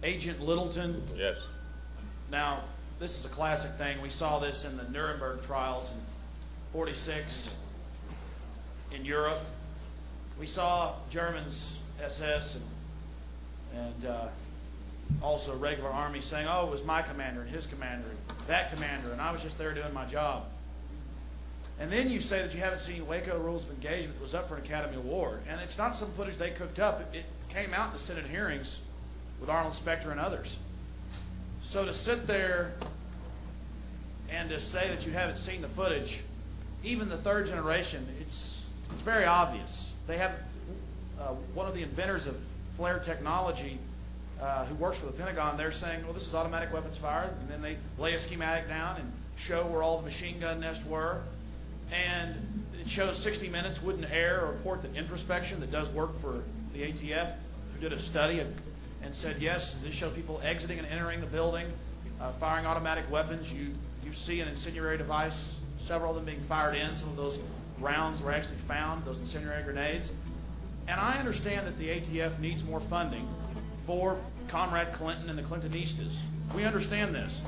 Agent Littleton. Yes. Now, this is a classic thing. We saw this in the Nuremberg trials in '46 in Europe. We saw Germans, SS, and also regular army saying, oh, it was my commander and his commander and that commander, and I was just there doing my job. And then you say that you haven't seen Waco Rules of Engagement. It was up for an Academy Award. And it's not some footage they cooked up. It came out in the Senate hearings with Arnold Specter and others. So to sit there and to say that you haven't seen the footage, even the third generation, it's very obvious. They have one of the inventors of flare technology who works for the Pentagon. They're saying, well, this is automatic weapons fired. And then they lay a schematic down and show where all the machine gun nests were. And it shows 60 Minutes wouldn't air a report that Introspection, that does work for the ATF, who did a study and said, yes, this shows people exiting and entering the building, firing automatic weapons. You see an incendiary device, several of them being fired in. Some of those rounds were actually found, those incendiary grenades. And I understand that the ATF needs more funding for Comrade Clinton and the Clintonistas. We understand this.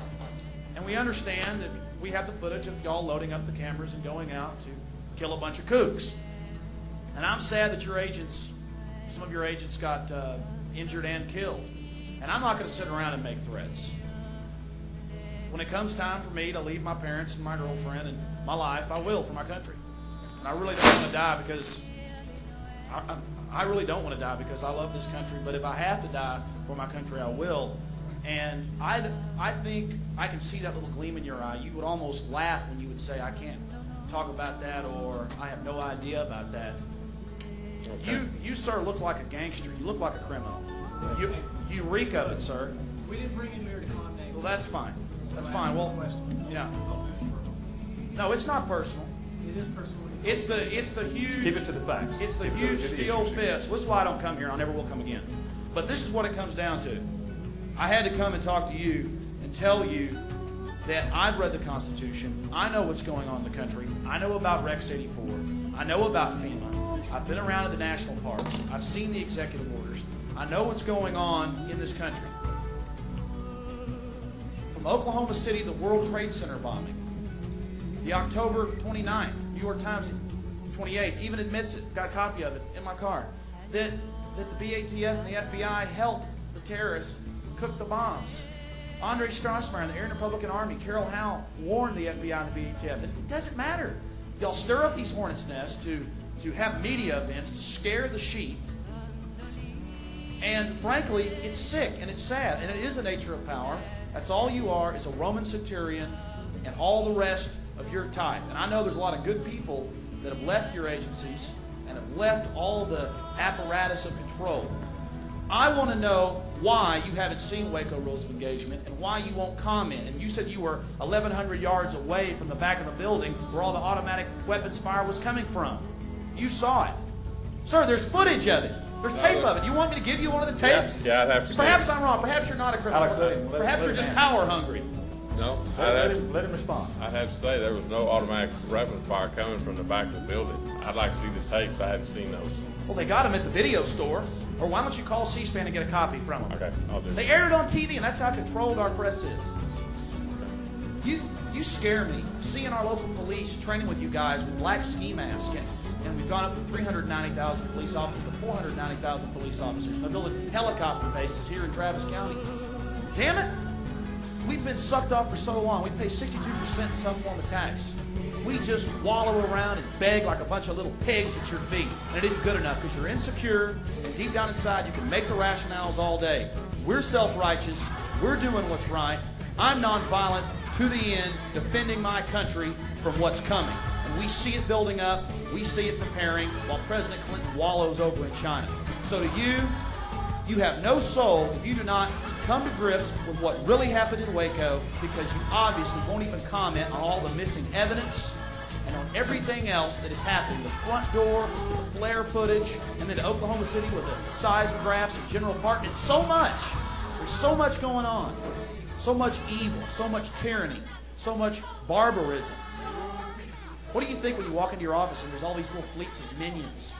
And we understand that we have the footage of y'all loading up the cameras and going out to kill a bunch of kooks. And I'm sad that your agents, some of your agents got injured and killed. And I'm not going to sit around and make threats. When it comes time for me to leave my parents and my girlfriend and my life, I will for my country. And I really don't want to die because I really don't want to die because I love this country. But if I have to die for my country, I will. And I think I can see that little gleam in your eye. You would almost laugh when you would say, I can't talk about that, or I have no idea about that. Okay. You, sir, look like a gangster. You look like a criminal. You reek of it, sir. We didn't bring him here to condemn. Well, that's fine. That's fine. Well, yeah. No, it's not personal. It is personal. It's the huge. Keep it to the facts. It's the huge steel fist. This is why I don't come here. I never will come again. But this is what it comes down to. I had to come and talk to you and tell you that I've read the Constitution. I know what's going on in the country. I know about Rex 84. I know about FEMA. I've been around in the national parks. I've seen the executive orders. I know what's going on in this country. From Oklahoma City, the World Trade Center bombing, the October 29th, New York Times 28 even admits it, got a copy of it in my car, that the BATF and the FBI helped the terrorists cook the bombs. Andre Strassmeyer and the Aryan Republican Army, Carol Howe, warned the FBI and the BATF. And it doesn't matter. Y'all stir up these hornets' nests to have media events to scare the sheep. And frankly, it's sick and it's sad. And it is the nature of power. That's all you are, is a Roman centurion and all the rest of your type. And I know there's a lot of good people that have left your agencies and have left all the apparatus of control. I want to know why you haven't seen Waco Rules of Engagement and why you won't comment. And you said you were 1,100 yards away from the back of the building where all the automatic weapons fire was coming from. You saw it. Sir, there's footage of it. There's tape of it. You want me to give you one of the tapes? Yeah, I'd have to. Perhaps I'm wrong. Perhaps you're not a criminal. Alex, Perhaps you're just power hungry. No, let him respond. I'd have to say there was no automatic weapon fire coming from the back of the building. I'd like to see the tapes. I haven't seen those. Well, they got them at the video store. Or why don't you call C-SPAN and get a copy from them? Okay, I'll do it. They aired it on TV, and that's how controlled our press is. You scare me. Seeing our local police training with you guys with black ski masks, and we've gone up from 390,000 police officers to 490,000 police officers. And they're building helicopter bases here in Travis County. Damn it! We've been sucked off for so long. We pay 62% in some form of tax. We just wallow around and beg like a bunch of little pigs at your feet. And it isn't good enough because you're insecure, and deep down inside you can make the rationales all day. We're self-righteous. We're doing what's right. I'm nonviolent to the end, defending my country from what's coming. And we see it building up. We see it preparing while President Clinton wallows over in China. So to you, you have no soul if you do not come to grips with what really happened in Waco, because you obviously won't even comment on all the missing evidence and on everything else that is happening. The front door, with the flare footage, and then to Oklahoma City with the seismographs of General Park. It's so much. There's so much going on. So much evil, so much tyranny, so much barbarism. What do you think when you walk into your office and there's all these little fleets of minions?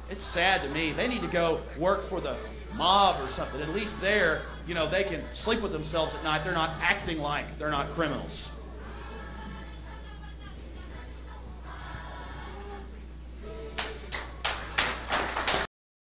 It's sad to me. They need to go work for the mob or something. At least there, you know, they can sleep with themselves at night. They're not acting like they're not criminals.